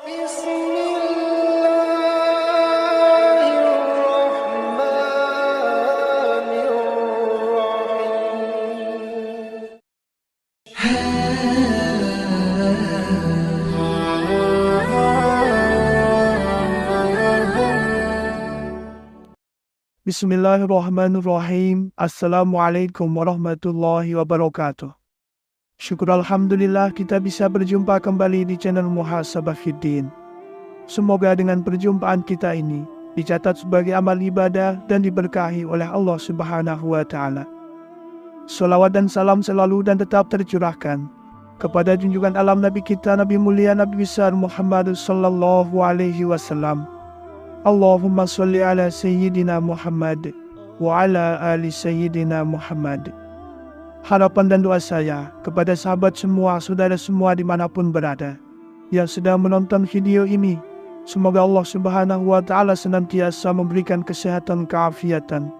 Bismillahirrahmanirrahim. Bismillahirrahmanirrahim. Assalamualaikum warahmatullahi wabarakatuh. Syukur Alhamdulillah kita bisa berjumpa kembali di channel Muhasabah Fiddin. Semoga dengan perjumpaan kita ini dicatat sebagai amal ibadah dan diberkahi oleh Allah Subhanahu wa Ta'ala. Salawat dan salam selalu dan tetap tercurahkan kepada junjungan alam Nabi kita, Nabi mulia, Nabi besar Muhammad sallallahu alaihi wasallam. Allahumma sholli ala Sayyidina Muhammad wa ala ali Sayyidina Muhammad. Harapan dan doa saya kepada sahabat semua, saudara semua dimanapun berada yang sedang menonton video ini, semoga Allah Subhanahu wa Ta'ala senantiasa memberikan kesehatan, keafiatan,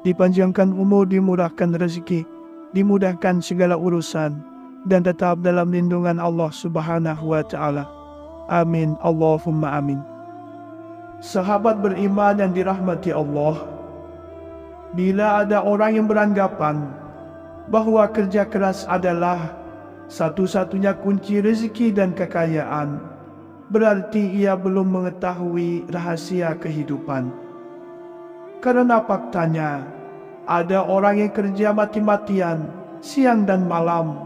dipanjangkan umur, dimurahkan rezeki, dimudahkan segala urusan, dan tetap dalam lindungan Allah Subhanahu wa Ta'ala. Amin, Allahumma amin. Sahabat beriman yang dirahmati Allah, bila ada orang yang beranggapan bahwa kerja keras adalah satu-satunya kunci rezeki dan kekayaan, berarti ia belum mengetahui rahasia kehidupan. Karena faktanya, ada orang yang kerja mati-matian siang dan malam,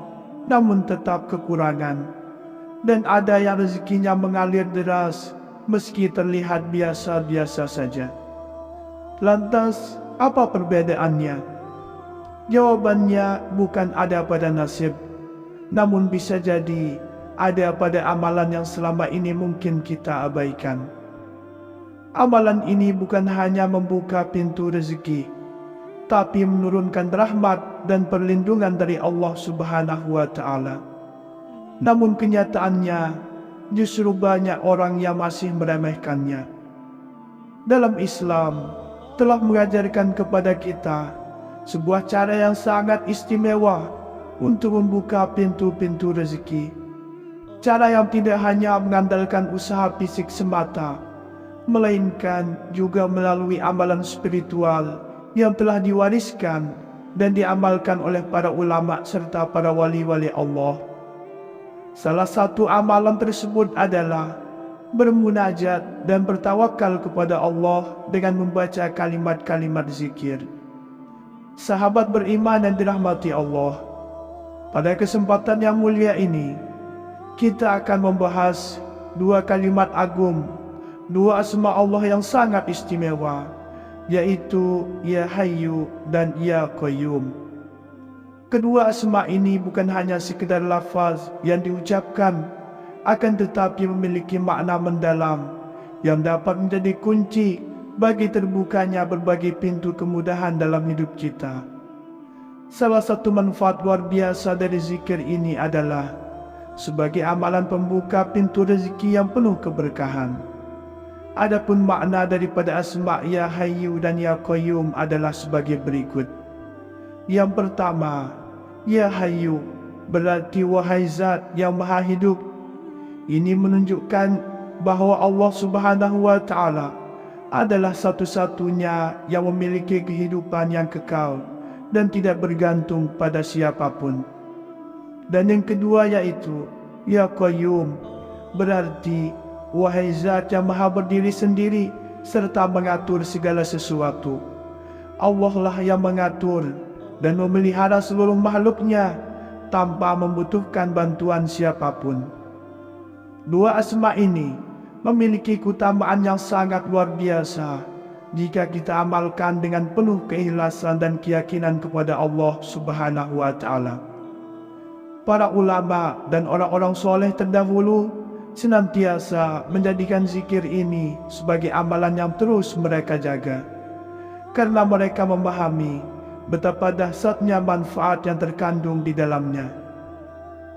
namun tetap kekurangan. Dan ada yang rezekinya mengalir deras, meski terlihat biasa-biasa saja. Lantas, apa perbedaannya? Jawabannya bukan ada pada nasib, namun bisa jadi ada pada amalan yang selama ini mungkin kita abaikan. Amalan ini bukan hanya membuka pintu rezeki, tapi menurunkan rahmat dan perlindungan dari Allah Subhanahu wa Ta'ala. Namun kenyataannya, justru banyak orang yang masih meremehkannya. Dalam Islam telah mengajarkan kepada kita sebuah cara yang sangat istimewa untuk membuka pintu-pintu rezeki. Cara yang tidak hanya mengandalkan usaha fisik semata, melainkan juga melalui amalan spiritual yang telah diwariskan dan diamalkan oleh para ulama serta para wali-wali Allah. Salah satu amalan tersebut adalah bermunajat dan bertawakal kepada Allah dengan membaca kalimat-kalimat zikir. Sahabat beriman yang dirahmati Allah, pada kesempatan yang mulia ini, kita akan membahas dua kalimat agung, dua asma Allah yang sangat istimewa, yaitu Ya Hayyu dan Ya Qayyum. Kedua asma ini bukan hanya sekedar lafaz yang diucapkan, akan tetapi memiliki makna mendalam yang dapat menjadi kunci bagi terbukanya berbagai pintu kemudahan dalam hidup kita. Salah satu manfaat luar biasa dari zikir ini adalah sebagai amalan pembuka pintu rezeki yang penuh keberkahan. Adapun makna daripada asma Ya Hayyu dan Ya Qayyum adalah sebagai berikut. Yang pertama, Ya Hayyu berarti wahai zat yang maha hidup. Ini menunjukkan bahawa Allah Subhanahu wa Ta'ala adalah satu-satunya yang memiliki kehidupan yang kekal dan tidak bergantung pada siapapun. Dan yang kedua yaitu Ya Qayyum berarti wahai zat yang maha berdiri sendiri serta mengatur segala sesuatu. Allah lah yang mengatur dan memelihara seluruh makhluknya tanpa membutuhkan bantuan siapapun. Dua asma ini memiliki keutamaan yang sangat luar biasa jika kita amalkan dengan penuh keikhlasan dan keyakinan kepada Allah Subhanahu wa Ta'ala. Para ulama dan orang-orang soleh terdahulu senantiasa menjadikan zikir ini sebagai amalan yang terus mereka jaga, karena mereka memahami betapa dahsyatnya manfaat yang terkandung di dalamnya.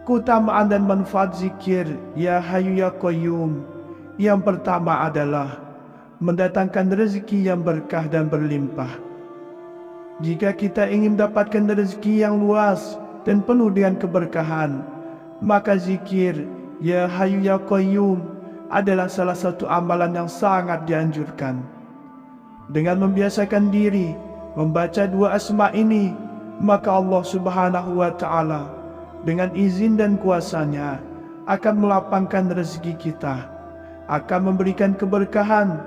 Keutamaan dan manfaat zikir Ya Hayyu Ya Qayyum yang pertama adalah mendatangkan rezeki yang berkah dan berlimpah. Jika kita ingin mendapatkan rezeki yang luas dan penuh dengan keberkahan, maka zikir Ya Hayyu Ya Qayyum adalah salah satu amalan yang sangat dianjurkan. Dengan membiasakan diri membaca dua asma ini, maka Allah Subhanahu wa Ta'ala dengan izin dan kuasa-Nya akan melapangkan rezeki kita, akan memberikan keberkahan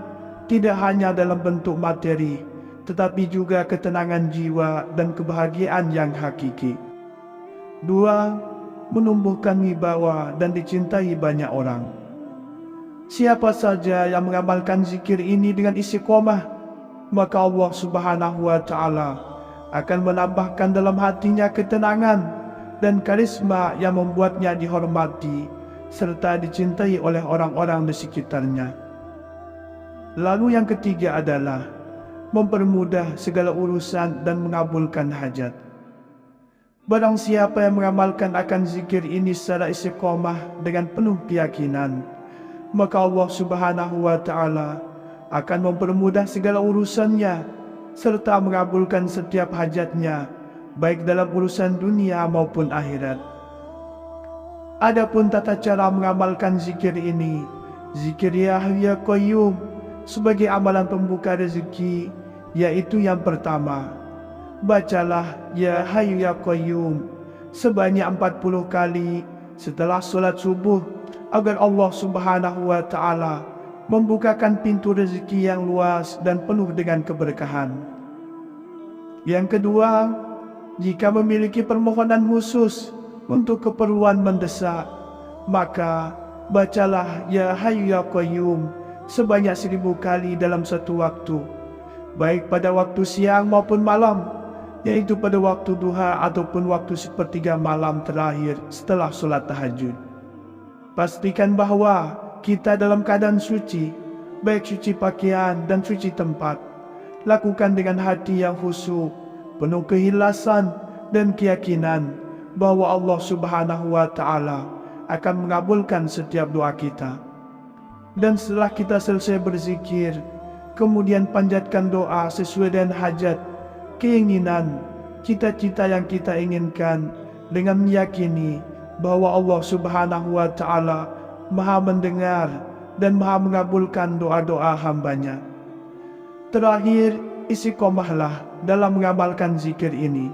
tidak hanya dalam bentuk materi, tetapi juga ketenangan jiwa dan kebahagiaan yang hakiki. 2. Menumbuhkan wibawa dan dicintai banyak orang. Siapa saja yang mengamalkan zikir ini dengan istiqomah, maka Allah Subhanahu wa Ta'ala akan menambahkan dalam hatinya ketenangan dan karisma yang membuatnya dihormati serta dicintai oleh orang-orang di sekitarnya. Lalu yang ketiga adalah mempermudah segala urusan dan mengabulkan hajat. Barang siapa yang mengamalkan akan zikir ini secara istiqomah dengan penuh keyakinan, maka Allah Subhanahu wa Ta'ala akan mempermudah segala urusannya serta mengabulkan setiap hajatnya, baik dalam urusan dunia maupun akhirat. Adapun tata cara mengamalkan zikir ini, zikir Ya Hayyu Ya Qayyum sebagai amalan pembuka rezeki, yaitu yang pertama, bacalah Ya Hayyu Ya Qayyum sebanyak 40 kali setelah solat subuh, agar Allah Subhanahu wa Ta'ala membukakan pintu rezeki yang luas dan penuh dengan keberkahan. Yang kedua, jika memiliki permohonan khusus untuk keperluan mendesak, maka bacalah Ya Hayyu Ya Qayyum sebanyak 1000 kali dalam satu waktu, baik pada waktu siang maupun malam, yaitu pada waktu duha ataupun waktu sepertiga malam terakhir setelah solat tahajud. Pastikan bahawa kita dalam keadaan suci, baik suci pakaian dan suci tempat. Lakukan dengan hati yang khusyuk, penuh keikhlasan dan keyakinan bahawa Allah Subhanahu wa Ta'ala akan mengabulkan setiap doa kita. Dan setelah kita selesai berzikir, kemudian panjatkan doa sesuai dengan hajat, keinginan, cita-cita yang kita inginkan, dengan meyakini bahwa Allah Subhanahu wa Ta'ala Maha mendengar dan Maha mengabulkan doa-doa hambanya. Terakhir, istiqomahlah dalam mengamalkan zikir ini,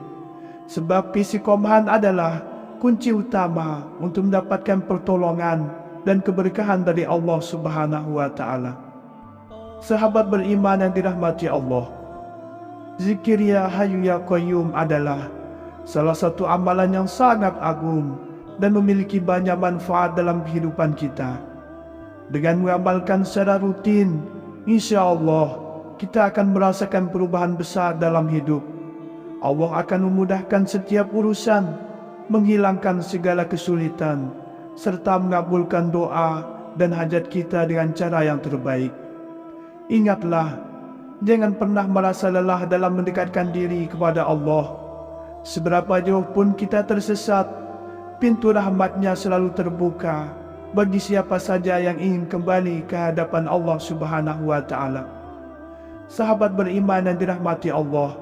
sebab istiqomahan adalah kunci utama untuk mendapatkan pertolongan dan keberkahan dari Allah Subhanahu wa Ta'ala. Sahabat beriman yang dirahmati Allah, zikir Ya Hayyu Ya Qayyum adalah salah satu amalan yang sangat agung dan memiliki banyak manfaat dalam kehidupan kita. Dengan mengamalkan secara rutin, insya Allah kita akan merasakan perubahan besar dalam hidup. Allah akan memudahkan setiap urusan, menghilangkan segala kesulitan, serta mengabulkan doa dan hajat kita dengan cara yang terbaik. Ingatlah, jangan pernah merasa lelah dalam mendekatkan diri kepada Allah. Seberapa jauh pun kita tersesat, pintu rahmat-Nya selalu terbuka bagi siapa saja yang ingin kembali ke hadapan Allah Subhanahu wa Ta'ala. Sahabat beriman yang dirahmati Allah,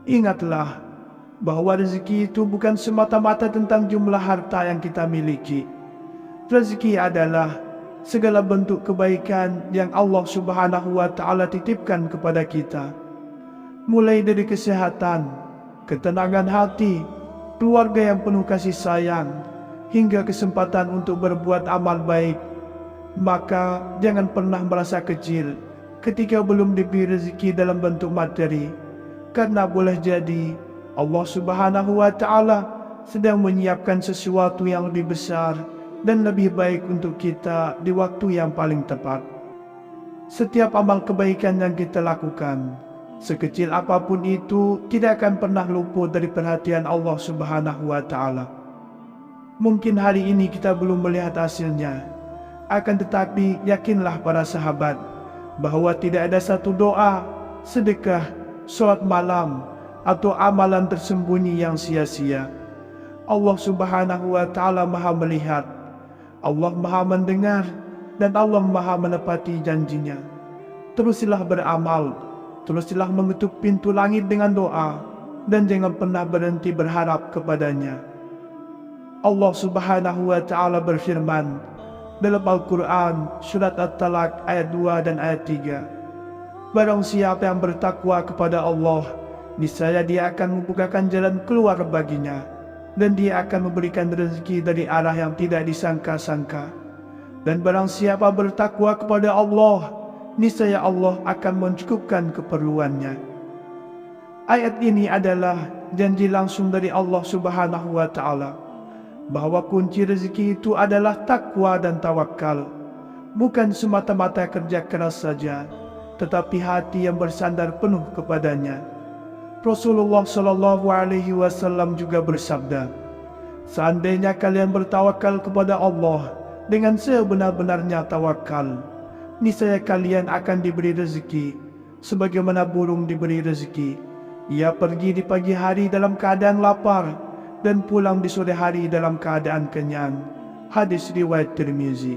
ingatlah bahawa rezeki itu bukan semata-mata tentang jumlah harta yang kita miliki. Rezeki adalah segala bentuk kebaikan yang Allah Subhanahu wa Ta'ala titipkan kepada kita, mulai dari kesehatan, ketenangan hati, keluarga yang penuh kasih sayang, hingga kesempatan untuk berbuat amal baik. Maka jangan pernah merasa kecil ketika belum diberi rezeki dalam bentuk materi, karena boleh jadi Allah Subhanahu wa Ta'ala sedang menyiapkan sesuatu yang lebih besar dan lebih baik untuk kita di waktu yang paling tepat. Setiap amal kebaikan yang kita lakukan, sekecil apapun itu, tidak akan pernah luput dari perhatian Allah Subhanahu wa Ta'ala. Mungkin hari ini kita belum melihat hasilnya, akan tetapi yakinlah para sahabat bahawa tidak ada satu doa, sedekah, solat malam, atau amalan tersembunyi yang sia-sia. Allah Subhanahu wa Ta'ala Maha melihat, Allah Maha mendengar, dan Allah Maha menepati janjinya. Teruslah beramal, teruslah mengetuk pintu langit dengan doa, dan jangan pernah berhenti berharap kepadanya. Allah Subhanahu wa Ta'ala berfirman, dalam Al-Quran surat At-Talaq ayat 2 dan ayat 3. Barang siapa yang bertakwa kepada Allah, niscaya dia akan membukakan jalan keluar baginya, dan dia akan memberikan rezeki dari arah yang tidak disangka-sangka. Dan barang siapa bertakwa kepada Allah, niscaya Allah akan mencukupkan keperluannya. Ayat ini adalah janji langsung dari Allah Subhanahu wa Ta'ala bahwa kunci rezeki itu adalah takwa dan tawakal, bukan semata-mata kerja keras saja, tetapi hati yang bersandar penuh kepadanya. Rasulullah Shallallahu Alaihi Wasallam juga bersabda, seandainya kalian bertawakal kepada Allah dengan sebenar-benarnya tawakal, niscaya kalian akan diberi rezeki, sebagaimana burung diberi rezeki. Ia pergi di pagi hari dalam keadaan lapar, dan pulang di sore hari dalam keadaan kenyang. Hadis riwayat Tirmizi.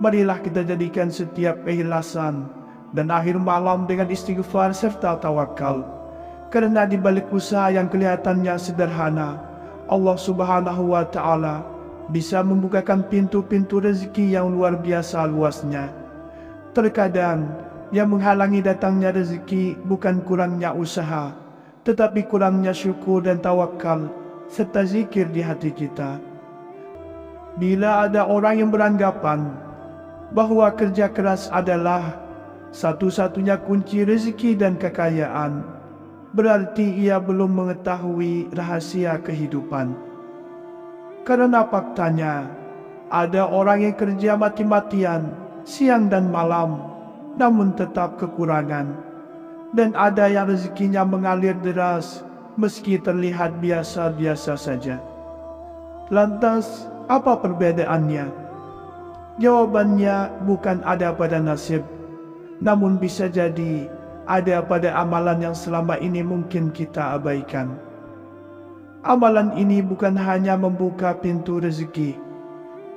Marilah kita jadikan setiap keikhlasan dan akhir malam dengan istighfar serta tawakal. Karena di balik usaha yang kelihatannya sederhana, Allah Subhanahu wa Ta'ala bisa membukakan pintu-pintu rezeki yang luar biasa luasnya. Terkadang yang menghalangi datangnya rezeki bukan kurangnya usaha, tetapi kurangnya syukur dan tawakal serta zikir di hati kita. Bila ada orang yang beranggapan bahwa kerja keras adalah satu-satunya kunci rezeki dan kekayaan, berarti ia belum mengetahui rahasia kehidupan. Karena faktanya, ada orang yang kerja mati-matian siang dan malam, namun tetap kekurangan. Dan ada yang rezekinya mengalir deras meski terlihat biasa-biasa saja. Lantas, apa perbedaannya? Jawabannya bukan ada pada nasib, namun bisa jadi ada pada amalan yang selama ini mungkin kita abaikan. Amalan ini bukan hanya membuka pintu rezeki,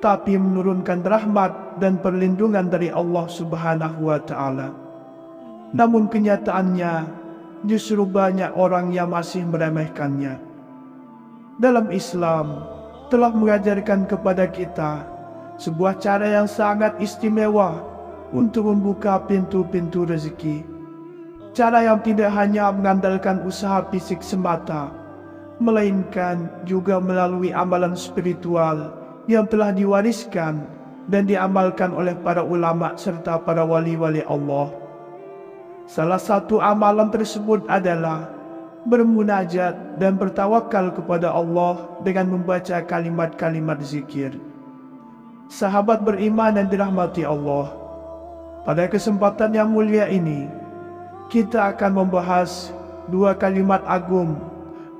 tapi menurunkan rahmat dan perlindungan dari Allah Subhanahu wa Ta'ala. Namun kenyataannya, justru banyak orang yang masih meremehkannya. Dalam Islam, telah mengajarkan kepada kita sebuah cara yang sangat istimewa untuk membuka pintu-pintu rezeki. Cara yang tidak hanya mengandalkan usaha fisik semata, melainkan juga melalui amalan spiritual yang telah diwariskan dan diamalkan oleh para ulama serta para wali-wali Allah. Salah satu amalan tersebut adalah bermunajat dan bertawakal kepada Allah dengan membaca kalimat-kalimat zikir. Sahabat beriman yang dirahmati Allah, pada kesempatan yang mulia ini, kita akan membahas dua kalimat agung,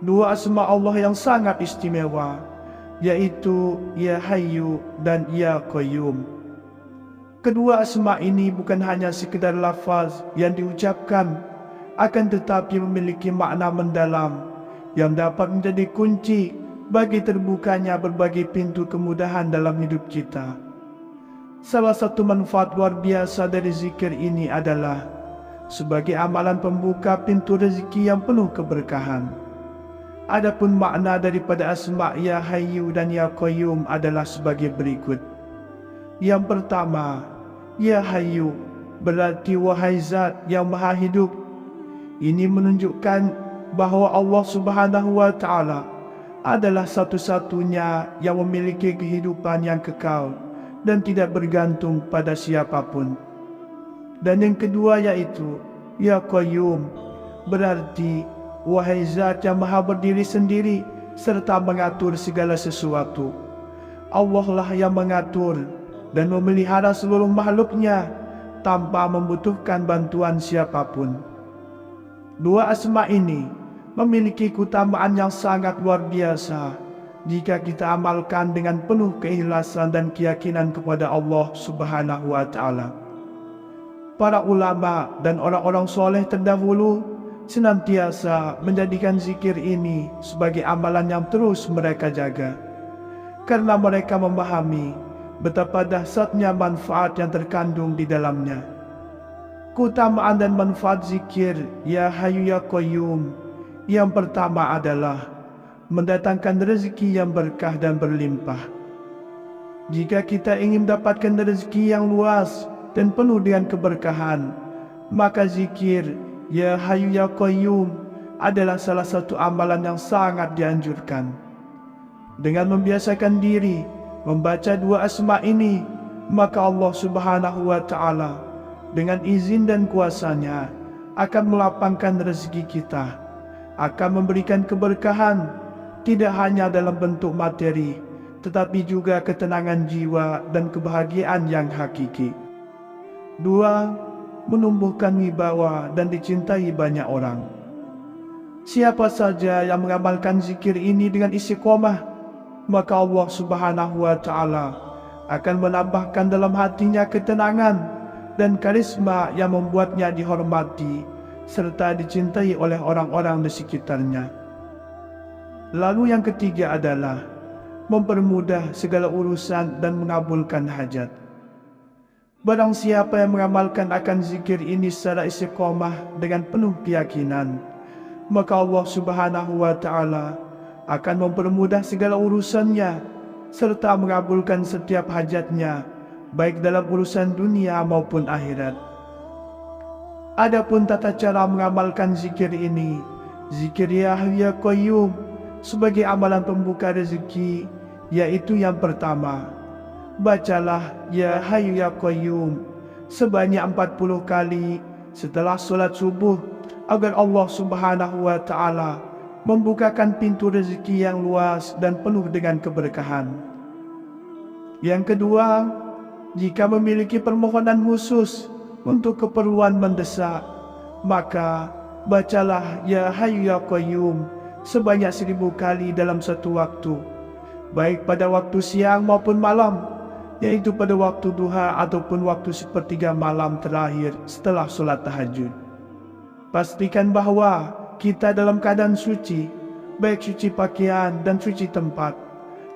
dua asma Allah yang sangat istimewa, yaitu Ya Hayyu dan Ya Qayyum. Kedua asma ini bukan hanya sekedar lafaz yang diucapkan, akan tetapi memiliki makna mendalam yang dapat menjadi kunci bagi terbukanya berbagai pintu kemudahan dalam hidup kita. Salah satu manfaat luar biasa dari zikir ini adalah sebagai amalan pembuka pintu rezeki yang penuh keberkahan. Adapun makna daripada asma Ya Hayyu dan Ya Qayyum adalah sebagai berikut. Yang pertama, Ya Hayyu berarti wahai zat yang maha hidup. Ini menunjukkan bahwa Allah Subhanahu wa Ta'ala adalah satu-satunya yang memiliki kehidupan yang kekal dan tidak bergantung pada siapapun. Dan yang kedua yaitu Ya Qayyum berarti wahai zat yang maha berdiri sendiri serta mengatur segala sesuatu. Allah lah yang mengatur dan memelihara seluruh makhluknya tanpa membutuhkan bantuan siapapun. Dua asma ini memiliki keutamaan yang sangat luar biasa jika kita amalkan dengan penuh keikhlasan dan keyakinan kepada Allah Subhanahu wa Ta'ala. Para ulama dan orang-orang soleh terdahulu senantiasa menjadikan zikir ini sebagai amalan yang terus mereka jaga, karena mereka memahami betapa dahsyatnya manfaat yang terkandung di dalamnya. Keutamaan dan manfaat zikir Ya Hayyu Ya Qayyum yang pertama adalah mendatangkan rezeki yang berkah dan berlimpah. Jika kita ingin mendapatkan rezeki yang luas dan penuh dengan keberkahan, maka zikir Ya Hayyu Ya Qayyum adalah salah satu amalan yang sangat dianjurkan. Dengan membiasakan diri membaca dua asma ini, maka Allah Subhanahu wa Ta'ala dengan izin dan kuasa-Nya akan melapangkan rezeki kita, akan memberikan keberkahan tidak hanya dalam bentuk materi, tetapi juga ketenangan jiwa dan kebahagiaan yang hakiki. 2. Menumbuhkan wibawa dan dicintai banyak orang. Siapa saja yang mengamalkan zikir ini dengan istiqomah, maka Allah Subhanahu wa Ta'ala akan menambahkan dalam hatinya ketenangan dan karisma yang membuatnya dihormati serta dicintai oleh orang-orang di sekitarnya. Lalu yang ketiga adalah mempermudah segala urusan dan mengabulkan hajat. Barang siapa yang mengamalkan akan zikir ini secara istiqomah dengan penuh keyakinan, maka Allah Subhanahu wa Ta'ala akan mempermudah segala urusannya serta mengabulkan setiap hajatnya, baik dalam urusan dunia maupun akhirat. Adapun tata cara mengamalkan zikir ini, zikir Ya Hayyu Ya Qayyum sebagai amalan pembuka rezeki, yaitu yang pertama, bacalah Ya Hayyu Ya Qayyum sebanyak 40 kali setelah solat subuh, agar Allah Subhanahu wa Ta'ala membukakan pintu rezeki yang luas dan penuh dengan keberkahan. Yang kedua, jika memiliki permohonan khusus untuk keperluan mendesak, maka bacalah Ya Hayyu Ya Qayyum sebanyak 1000 kali dalam satu waktu, baik pada waktu siang maupun malam, yaitu pada waktu duha ataupun waktu sepertiga malam terakhir setelah solat tahajud. Pastikan bahawa kita dalam keadaan suci, baik suci pakaian dan suci tempat.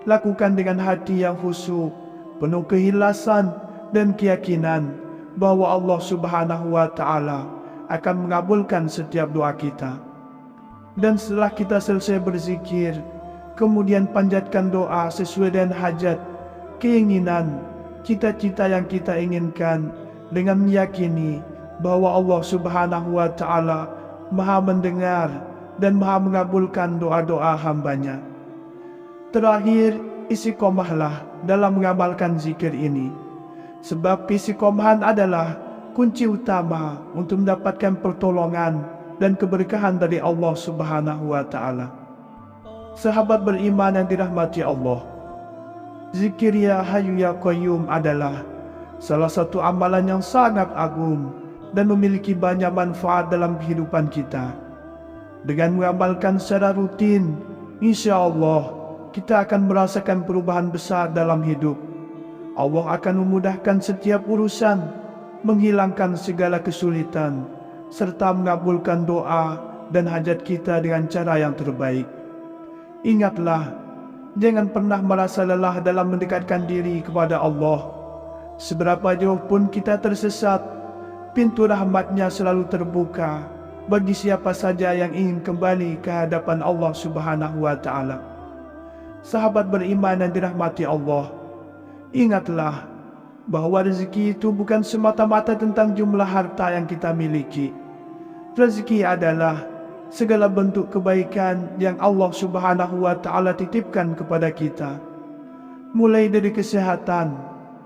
Lakukan dengan hati yang khusyuk, penuh keikhlasan dan keyakinan bahawa Allah Subhanahu wa Ta'ala akan mengabulkan setiap doa kita. Dan setelah kita selesai berzikir, kemudian panjatkan doa sesuai dengan hajat, keinginan, cita-cita yang kita inginkan, dengan meyakini bahawa Allah Subhanahu wa Ta'ala Maha mendengar dan Maha mengabulkan doa-doa hambanya. Terakhir, istiqomahlah dalam mengamalkan zikir ini, sebab istiqomahan adalah kunci utama untuk mendapatkan pertolongan dan keberkahan dari Allah Subhanahu wa Ta'ala. Sahabat beriman yang dirahmati Allah, zikir Ya Hayyu Ya Qayyum adalah salah satu amalan yang sangat agung dan memiliki banyak manfaat dalam kehidupan kita. Dengan mengamalkan secara rutin, insya Allah kita akan merasakan perubahan besar dalam hidup. Allah akan memudahkan setiap urusan, menghilangkan segala kesulitan, serta mengabulkan doa dan hajat kita dengan cara yang terbaik. Ingatlah, jangan pernah merasa lelah dalam mendekatkan diri kepada Allah. Seberapa jauh pun kita tersesat, pintu rahmat-Nya selalu terbuka bagi siapa saja yang ingin kembali ke hadapan Allah Subhanahu wa Ta'ala. Sahabat beriman yang dirahmati Allah, ingatlah bahawa rezeki itu bukan semata-mata tentang jumlah harta yang kita miliki. Rezeki adalah segala bentuk kebaikan yang Allah Subhanahu wa Ta'ala titipkan kepada kita, mulai dari kesehatan,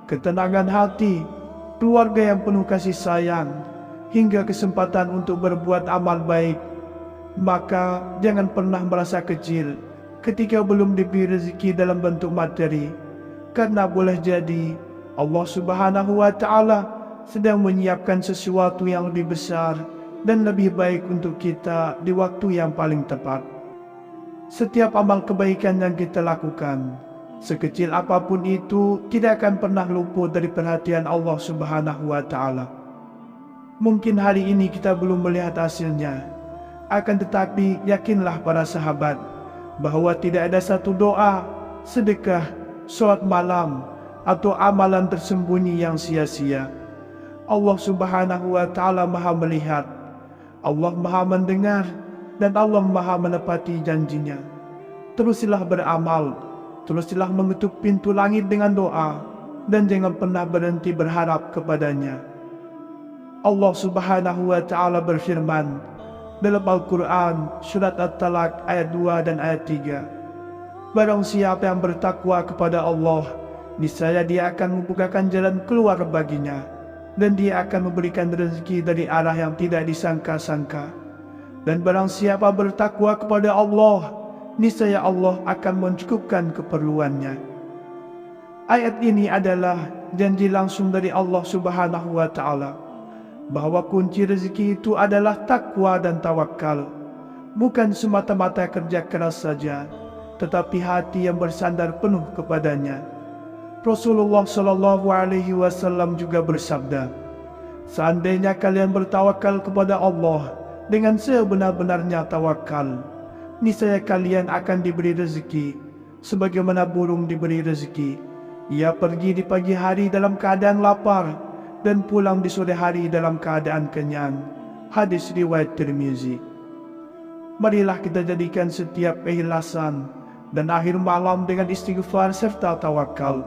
ketenangan hati, keluarga yang penuh kasih sayang, hingga kesempatan untuk berbuat amal baik. Maka jangan pernah merasa kecil ketika belum diberi rezeki dalam bentuk materi, karena boleh jadi Allah Subhanahu wa Ta'ala sedang menyiapkan sesuatu yang lebih besar dan lebih baik untuk kita di waktu yang paling tepat. Setiap amal kebaikan yang kita lakukan, sekecil apapun itu, tidak akan pernah luput dari perhatian Allah Subhanahu wa Ta'ala. Mungkin hari ini kita belum melihat hasilnya, akan tetapi yakinlah para sahabat bahawa tidak ada satu doa, sedekah, solat malam, atau amalan tersembunyi yang sia-sia. Allah Subhanahu wa Ta'ala Maha melihat, Allah Maha mendengar, dan Allah Maha menepati janjinya. Teruslah beramal, teruslah mengetuk pintu langit dengan doa, dan jangan pernah berhenti berharap kepadanya. Allah Subhanahu wa Ta'ala berfirman dalam Al-Quran surat At-Talaq ayat 2 dan ayat 3. Barang siapa yang bertakwa kepada Allah, niscaya dia akan membukakan jalan keluar baginya, dan dia akan memberikan rezeki dari arah yang tidak disangka-sangka. Dan barang siapa bertakwa kepada Allah, niscaya Allah akan mencukupkan keperluannya. Ayat ini adalah janji langsung dari Allah Subhanahu wa Ta'ala bahwa kunci rezeki itu adalah takwa dan tawakal, bukan semata-mata kerja keras saja, tetapi hati yang bersandar penuh kepadanya. Rasulullah Shallallahu Alaihi Wasallam juga bersabda, seandainya kalian bertawakal kepada Allah dengan sebenar-benarnya tawakal, niscaya kalian akan diberi rezeki, sebagaimana burung diberi rezeki. Ia pergi di pagi hari dalam keadaan lapar, dan pulang di sore hari dalam keadaan kenyang. Hadis riwayat Tirmizi. Marilah kita jadikan setiap keikhlasan dan akhir malam dengan istighfar serta tawakal.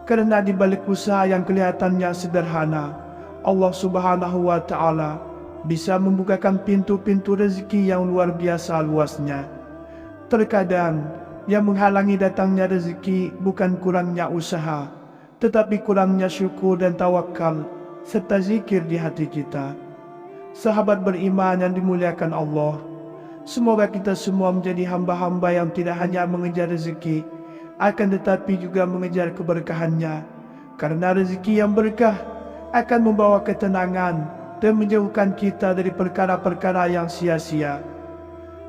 Karena di balik usaha yang kelihatannya sederhana, Allah Subhanahu wa Ta'ala bisa membukakan pintu-pintu rezeki yang luar biasa luasnya. Terkadang yang menghalangi datangnya rezeki bukan kurangnya usaha, tetapi kurangnya syukur dan tawakal serta zikir di hati kita. Sahabat beriman yang dimuliakan Allah, semoga kita semua menjadi hamba-hamba yang tidak hanya mengejar rezeki, akan tetapi juga mengejar keberkahannya. Karena rezeki yang berkah akan membawa ketenangan dan menjauhkan kita dari perkara-perkara yang sia-sia.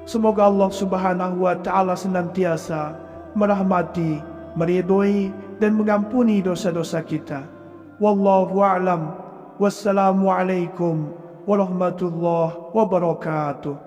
Semoga Allah Subhanahu wa Ta'ala senantiasa merahmati, meridhoi dan mengampuni dosa-dosa kita. Wallahu a'lam. Wassalamualaikum warahmatullahi wabarakatuh.